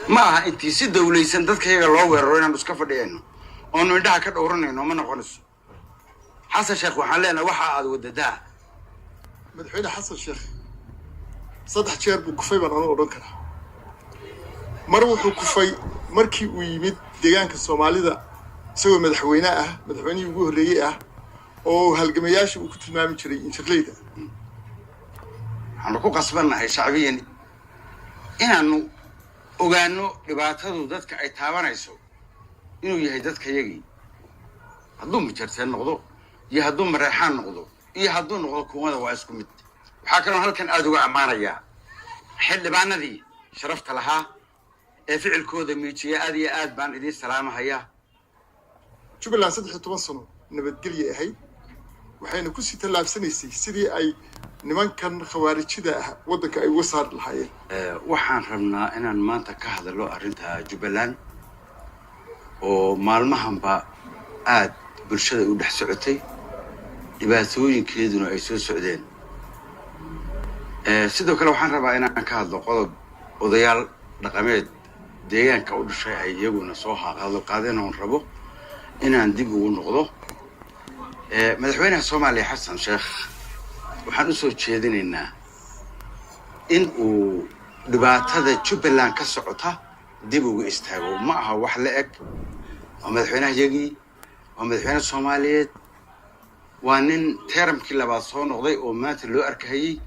ما أنتي سيد وليسن دتك هي الله ويروينا نسكف دينه أنه عندها كده ورنا إنه ما نقولش حسن شيخ وحلينا واحد ودده مدحوينه حسن شيخ صدح شير بكفي بان أنا أوران كره مروح كفي مركي ويمد ديجان كالصومالي سوى مدحوينه مدحويني يقول ريئه أو هالجمياش وكنت ما مشري إن شكليده أنا كو قصبنا هاي شعبيا إنه ogaano dhibaatadu dadka ay taabanayso inuu yahay dadka yagi hadduu majarteen noqdo iyo hadduu mareexaan noqdo iyo hadduu noqdo kuwada waa isku mid waxa kale oo halkan aad uga amaanaya xildhibaanadii sharafta lahaa ee ficilkooda miijiya aad iyo aad baan idin salaamahaya Jubbaland 13 sano nabadgelyo ahay waxayna ku sii tallaabsanaysay sidii ay nimankan khawaarijida ah wadanka ay uga saar lahaayeen waxaan rabnaa inaan maanta ka hadalno arrinta Jubbaland oo maalmahanba aad bulshada u dhex socotay dhibaatooyinkeeduna ay soo socdeen sidoo kale waxaan rabaa inaan ka hadlo qodob odayaal dhaqameed deegaanka u dhashay ay iyaguna soo hadal qaadeen oo rabo inaan dib ugu noqdo madaxweynaha Soomaaliya Xasan Sheekh waxaan u soo jeedinaynaa in uu dhibaatada Jubbaland ka socota dib ugu istaago ma aha wax la eg oo madaxweynaha yagi oo madaxweynaha Soomaaliyeed waa nin teeramkii labaad soo noqday oo maanta loo arkayay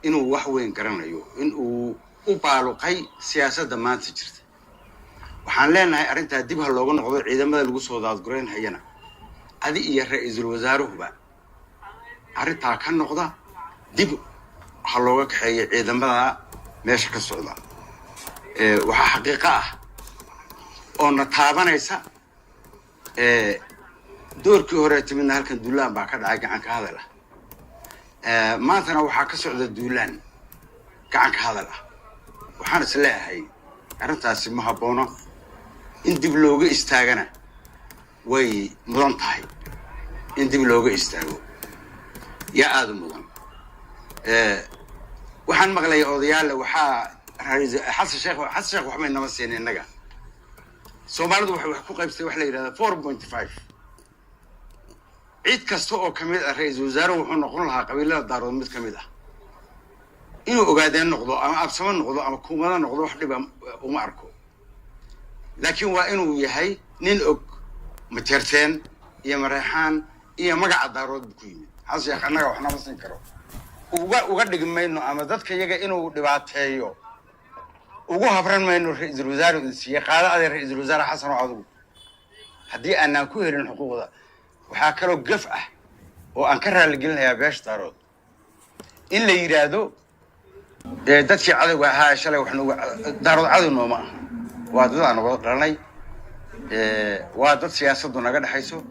inuu wax weyn garanayo in uu u baaluqay siyaasadda maanta jirta waxaan leenahay arrinta dib ha looga noqdo ciidamada lagu soo daadgurayn hayana adi iyo ra'iisul wasaaruhuba arrinta ka noqda dib ha looga kaxeeyo ciidamada meesha ka socda waxa xaqiiqo ah oo na taabanaysa doorkii hore timidna halkan duulaan baa ka dhacay gacan ka hadal ah maantana waxaa ka socda duulaan gacan ka hadal ah waxaan is leeyahay arrintaasi ma haboono in dib looga istaagana way mudan tahay in dib looga istaago يا آدم مضم وحن مغلي أوديال وحا حس الشيخ وحمد نمسين النجا سومالد وحقوق يبستي وحلي 4.5 عيد كستو كميد الرئيس وزاره وحن نقول لها قبيلة دارو مد كميدة إنه أقعدين نقضوا أما أبسمن نقضوا أما كومانا نقضوا وحدي ومعركو لكن وإنه يهي ننقق متيرتين يا مريحان يا مقع دارو بكويمي حس يا أخي وحنا مسين كرو وقد جمعنا أما ذاتك يجا إنه دبعتهايو وجوه فرن ما إنه رئيس الوزراء السياق هذا رئيس الوزراء حسن عضو هدي أنا كوهر الحقوق ذا وحاكلوا قفة وأنكرها اللي قلنا يا باش دارود إلا يرادو ذاتك عضو هاي شلي وحنا دارود عضو نوما وهذا أنا قلناي وهذا سياسة دون قد حيسو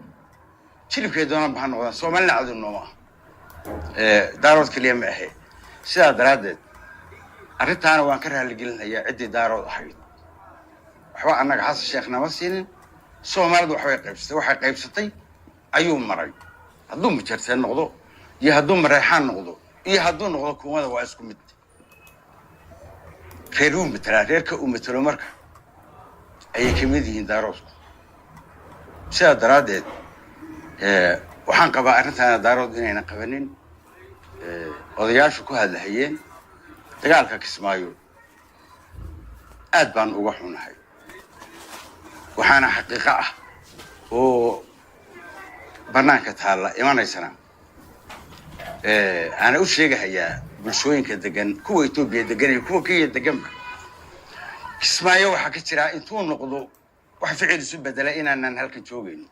شلي كيدونا بحنا سومالنا عضو نوما دارود كليم أهي سيدا درادد أردت وأن كره اللي قلنا هي عدة دارود حيد وحوا أنك حاس الشيخ نمسين سومالد وحوا قيبستي أيوم مري هدوم مجرسين نقضو يهدوم ريحان نقضو يهدون نقضو كومادا واسكو مد خيرون متلا ريركا ومتلو مركا أي كميدين داروسكو سيدا درادد waxaan qabaa arrintan daarood inayna qabanin odayaashu ku hadlayeen dagaalka Kismaayo aad baan uga xunahay waxaana xaqiiqo ah oo banaanka taala imanaysana ana u sheegayaa bulshooyinka degan kuwa Itoobiya degan iyo kuwa Kenya degan Kismaayo waxa ka jira intuu noqdo wax ficil isu bedela inaanan halka joogayno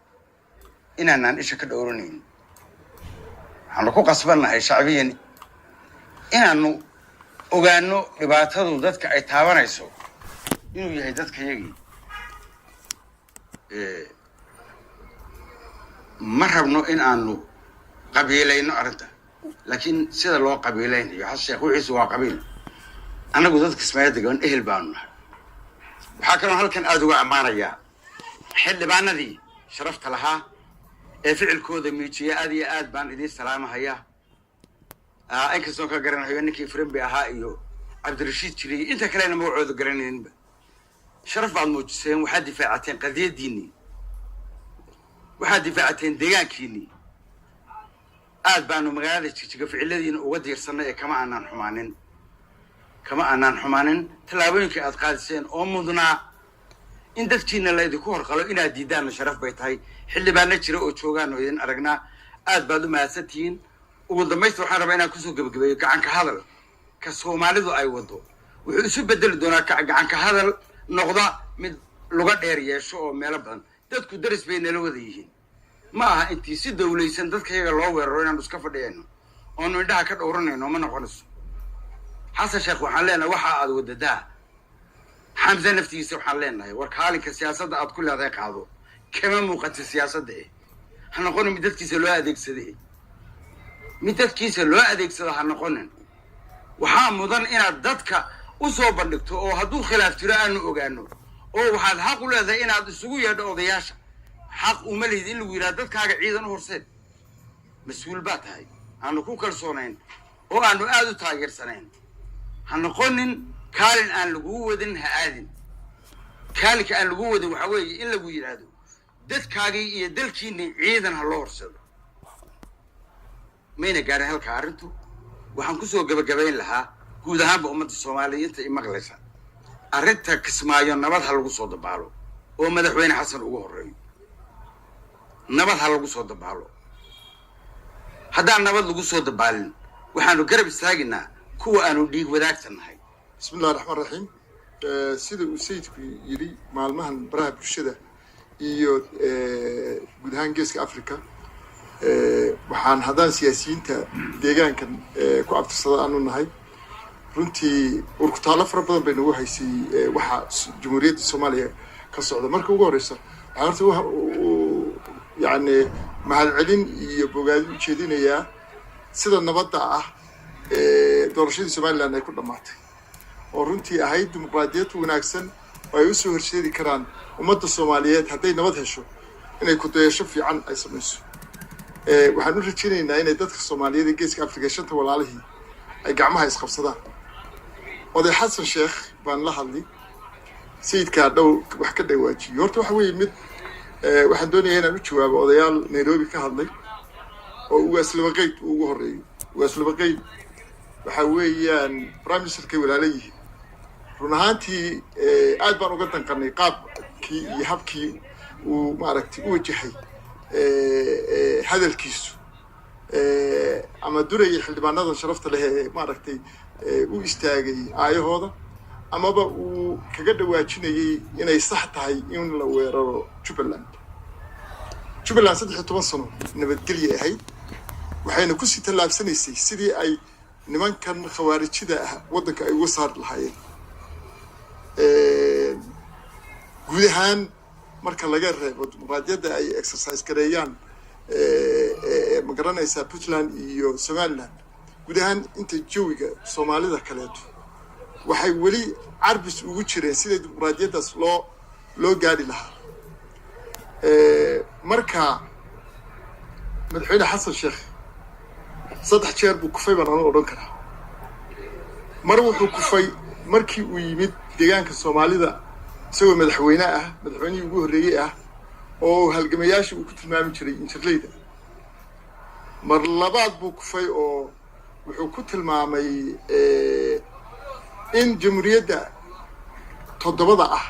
inaanan isha ka dhowranayn waxaan ku qasbanahay shacbiyan inaanu ogaano dhibaatadu dadka ay taabanayso inuu yahay dadka yagi ma rabno in aanu qabiilayno arrinta laakiin sida loo qabiilaynayo xas sheekh wixiisu waa qabiil anagu dadka Kismaayo degan ehel baanu nahay waxa kale oo halkan aad uga amaanaya xildhibaanadii sharafta lahaa ficilkooda miijiya aad iyo aad baan idin salaamahaya inkastoo ka garanayo ninkii Firimbi ahaa iyo Cabdirashiid Jiri inta kalena magacooda garanayninba شرف بعض موجسين وحد دفاعتين قضية ديني وحد دفاعتين ديان كيني آد بانو مغالي تشيك في علادين ودي يرسلنا كما أنان حمانين تلاوين كي أتقادسين أو مدنا إن دفتينا اللي يدكوهر قالوا إنا ديدان شرف بيتهاي حلي بانا تشيرا أو تشوغان وإذن أرقنا آد بادو ماساتين وضميست وحان ربعنا كسو قبقبي كعان كهذا كسو مالدو أي ودو وحسو بدل دونا كعان كهذا نقضى من لغة ديريا شو ميلبان دادكو درس بين الوذيهين maaha intii si dawlaysan dadkayga loo weeraro inaan iska fadhiyayno oo indhaha ka dhowranayno ma noqonayso xasan sheekh waxaan leenahay waxa aad wadadaa xamza naftiisa waxaan leenahay war kaalinka siyaasadda aad ku leedahay qaado kama muuqato siyaasadda ha noqonin mid dadkiisa loo adeegsado ha noqonin waxaa mudan inaad dadka u soo bandhigto oo hadduu khilaaf jiro aanu ogaano oo waxaad xaq u leedahay inaad isugu yeedho odayaasha حق ومليد إلا ويرادت كاغا عيدان هورسين مسؤول باتهاي أنو كو كالسونين أو أنو آدو تاغير سنين هنو قونين كالين أن لقوودن هآدن كالك أن لقوودن وحاوي إلا ويرادو دت كاغي يدلكيني عيدان هالو هورسين مينا قاري هالكارنتو وحان كسو قبقبين لها قودهان بأمد الصوماليين تا إمغليسان أردتا كسمايون نبات هالوغو صوت بالو ومدحوين حسن ugu horeeyo nabad ha lagu soo dabaalo haddaan nabad lagu soo dabaalin waxaanu garab istaagnaa kuwa aanu dhiig wadaagtanahay bismillaahir rahmaanir rahiim sida uu sayidku yiri maalmahan baraha bulshada iyo guud ahaan geeska Afrika waxaan hadaan siyaasiyiinta deegaankan ku abtirsada aanu nahay runtii urkutaalo fara badan baynu haysay waxa Jamhuuriyadda Soomaaliya ka socda marka ugu horeysa يعني مع العلم يبغى يشدينا يا سيد النبضة دورشين سومالي لأنه يكون دمات ورنتي هاي ديمقراطية وناكسن ويوسف هرشيدي كران ومدة الصوماليات حتى ينبضها شو إنه كنت يشوف عن أي سمسو وحنقول رجينا إن أين دتك الصومالية دي جيسك أفريقيا ولا عليه أي جمعها يسقف صدا وده حسن الشيخ بان لحظي سيد كادو وحكي واجي يورتو حوي مد waxaan doonayaa inaan u jawaabo odayaal Nairobi ka hadlay oo ugu aslabaqayd ugu horeeyay ugu aslabaqayd waxa weeyaan prime minister-ka walaalayay run ahaantii aad baan uga danqanay qaabkii iyo habkii uu maaragtay u wajahay hadalkiisu ama durayay xildhibaanada sharafta leh ee maaragtay u istaagay aayahooda amaba uu kaga dhawaajinayay inay sax tahay in la weeraro Jubaland 13 sano nabadgelyo ahayd waxayna ku sii tallaabsanaysay sidii ay nimankan khawaarijida ah wadanka ay uga saar lahaayeen guud ahaan marka laga reebo dimuqraadiyadda ay exercise gareeyaan ma garanaysaa Puntland iyo Somaliland guud ahaan inta jawiga Soomaalida kaleeto waxay weli carbis ugu jireen sidii dimuqraadiyaddaas loo gaari lahaa marka madaxweyne xasan sheekh saddex jeer buu kufay baan oran karaa mar wuxuu kufay markii uu yimid deegaanka Soomaalida isagoo madaxweynihii ugu horeeyay ah oo halgamayaashii uu ku tilmaami jiray injirleyda mar labaad buu kufay oo wuxuu ku tilmaamay in jamhuuriyadda toddobada ah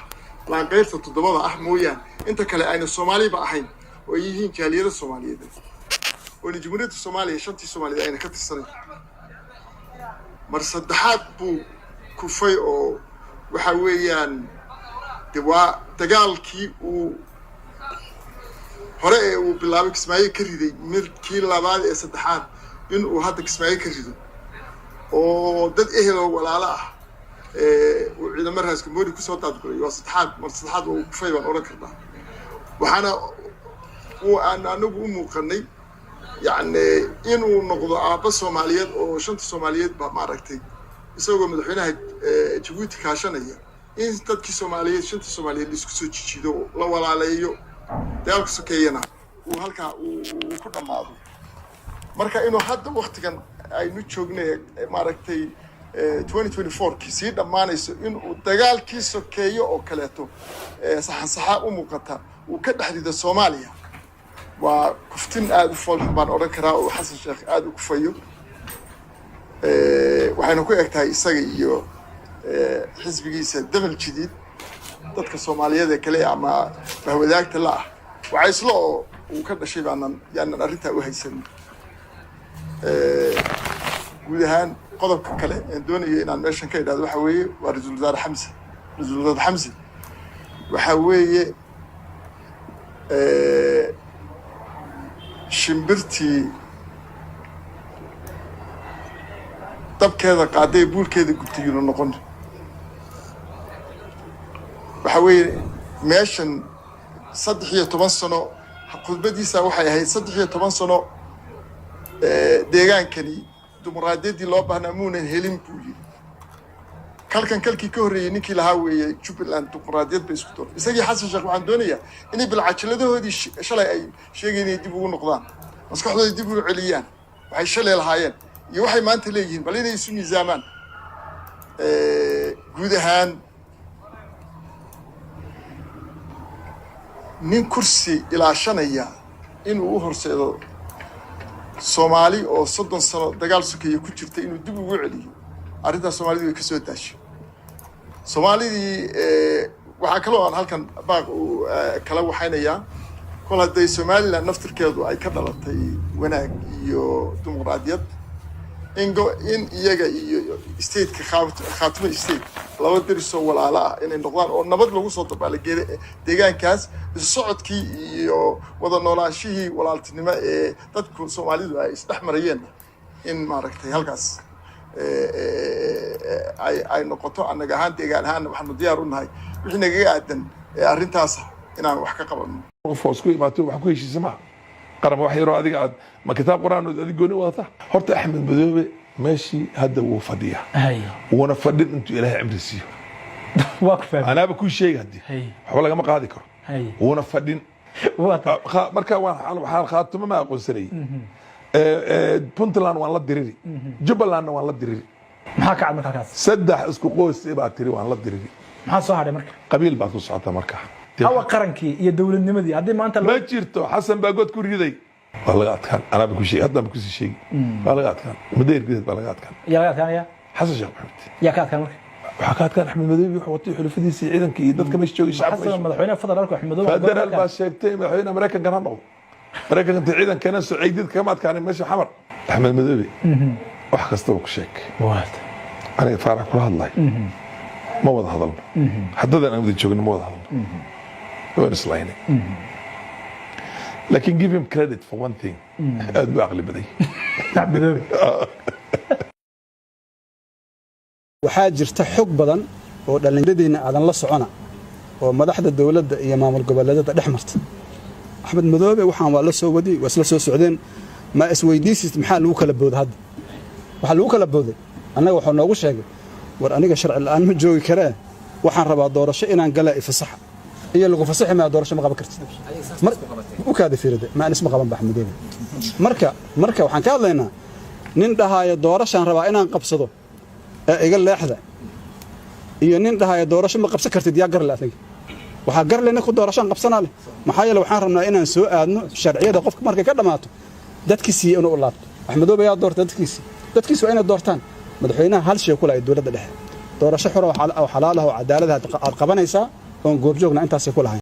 la qaybta toddobada ah mooyaan inta kale ayna Soomaaliba ahayn oo yihiin jaaliyada Soomaaliyeed oo jamhuuriyadda Soomaaliya shantii Soomaalida ayna ka tirsanay mar saddexaad buu kufay oo waxa weeyaan dagaalkii uu hore uu bilaabay Kismaayo ka riday markii labaad ee saddexaad in uu hadda Kismaayo ka rido oo dad ehel oo walaalo ah وعندما مرهز كمودي كسوت أذكر يوصلحات مرصلحات وكفاية وأورك الله وحنا وأنا نبغى مقنن يعني إنه نقضى بس Soomaaliyeed oo shanta Soomaaliyeed ba maaragtay isagoo madaxweynaha Djibouti kaashanaya in dadkii Soomaaliyeed shanta Soomaaliyeed isku soo jijido la walaaleeyo daalka sokeeyana uu halka uu ku dhamaado marka inuu hadda waqtigan aynu joognay maaragtay 2024 sii dhammaanayso inuu dagaalkii sokeeyo oo kaleeto saxansaxa u muuqata uu ka dhexdido Soomaaliya waa kuftin aad u foolxun baan odhan karaa oo xasan sheekh aad u kufayo waxayna ku egtahay isaga iyo xisbigiisa dabal jidid dadka Soomaaliyeed kale ama bahwadaagta la ah waxa isla oo uu ka dhashay yaanan arrintaa u haysan guud ahaan qodobka kale ee doonayo inaan meeshan ka idhaahdo waxa weeye waa Ra'iisul Wasaare Xamse waxa weeye shimbirtii dabkeeda qaaday buulkeeda gubtay inuu noqon waxa weeye meeshan 13 sano khudbadiisa waxay ahayd 13 sano deegaankani dimuqraadiyadii loo baahnaa muunan helin buu yiri kalkii ka horreeyay ninkii lahaa weeye Jubaland dimuqraadiyad bay isku door isagii xasan sheekh waxaan doonayaa inay bilcajiladahoodii shalay ay sheegayeen dib ugu noqdaan maskaxdooda dib u celiyaan waxay shalay lahaayeen iyo waxay maanta leeyihiin bal inay isu miisaamaan guud ahaan nin kursi ilaashanaya inuu u horseedo Soomaali oo 30 sano dagaal sokeeye ku jirta inuu dib ugu celiyo arrinta Soomaalidu way ka soo daashay Soomaalidii waxa kale oo aan halkan baaq u kala waxaynayaa kol haday Soomaaliland naftirkeedu ay ka dhalatay wanaag iyo dimuqraadiyad in iyaga iyo state-ka khaatimo state laba dariso walaala inay noqdaan oo nabad lagu soo dabaalgeeyo deegaankaas socodkii iyo wada noolaashihii walaaltinimo ee dadku Soomaalidu ay isdhaxmarayeen in maaragtay halkaas ay noqoto anaga ahaan deegaan ahaan waxaanu diyaar u nahay wixii naga aadan arrintaas inaan wax ka qabanno foosku imaato wax ku heshiisama qaran wax yaro adiga aad ma kitaab quraan oo adiga gooni wadata horta Axmed Madoobe meeshii hadda wuu fadhiya wana fadhin intuu Ilaahay cimri siiyo waqfan anaaba ku sheegay hadii waxba laga ma qaadi karo wana fadhin marka waxaan khaatimo ma aqoonsanay Puntland waan la diriri Jubaland waan la diriri maxaa ka cad markaas saddex isku qoys baa tiri waan la diriri maxaa soo hadhay marka qabiil baa ku socota marka hawa qarankii iyo dawladnimadii hadii maanta ma jirto xasan baa god ku riday waa laga adkaan anaaba ku sheegay hadda ku sii sheegay waa laga adkaan madeer gudad baa laga adkaan yaa laga adkaan xasan sheekh maxamed yaa ka adkaan marka waxa ka adkaan Axmed Madoobe wuxuu watay xulufadiisa ciidanka iyo dadka meesha joogay shacabka xasan madaxweynaha federaalka Axmed Madoobe federal baa sheegtay madaxweynaha Mareykanka ka noqdo Mareykanka ciidankana Sacuudiyad kama adkaan meesha xamar Axmed Madoobe wax kasta uu ku sheegay aniga faarax kula hadlay ma wada hadalno haddana aan wada joogno ma wada hadalno ورسليني لكن give him credit for one thing أدو عقلي بدي waxaa jirta xog badan oo dhalinyadeena aadan la socona oo madaxda dawladda iyo maamul goboleedyada dhexmarta Axmed Madoobe waxaan waa la soo wadi waa isla soo socdeen ma isweydiisid maxaa lagu kala booday hadda waxa lagu kala booday annaga waxa noogu sheegay war aniga sharci la'aan ma joogi karee waxaan rabaa doorasho inaan galaa ifasaxa iyo lagu fasaxay ma doorasho ma qaban kartid u kaada fiirade ma isma qaban Axmed Madoobe marka waxaan ka hadlaynaa nin dhahayo doorashaan rabaa inaan qabsado iga leexda iyo nin dhahayo doorasho ma qabsan kartid yaa gar laatig waxa gar leena ku doorashaan qabsanaa leh maxaa yeelay waxaan rabnaa inaan soo aadno sharciyada qofka markay ka dhamaato dadkiisa inuu u laabto Axmed Madoobe yaa doortay dadkiisa waa inay doortaan madaxweynaha hal shay kula ay dawladda dhexe doorasho xor oo xalaal ah oo cadaalad ah qabanaysa oo goobjoogna intaas ku lahayn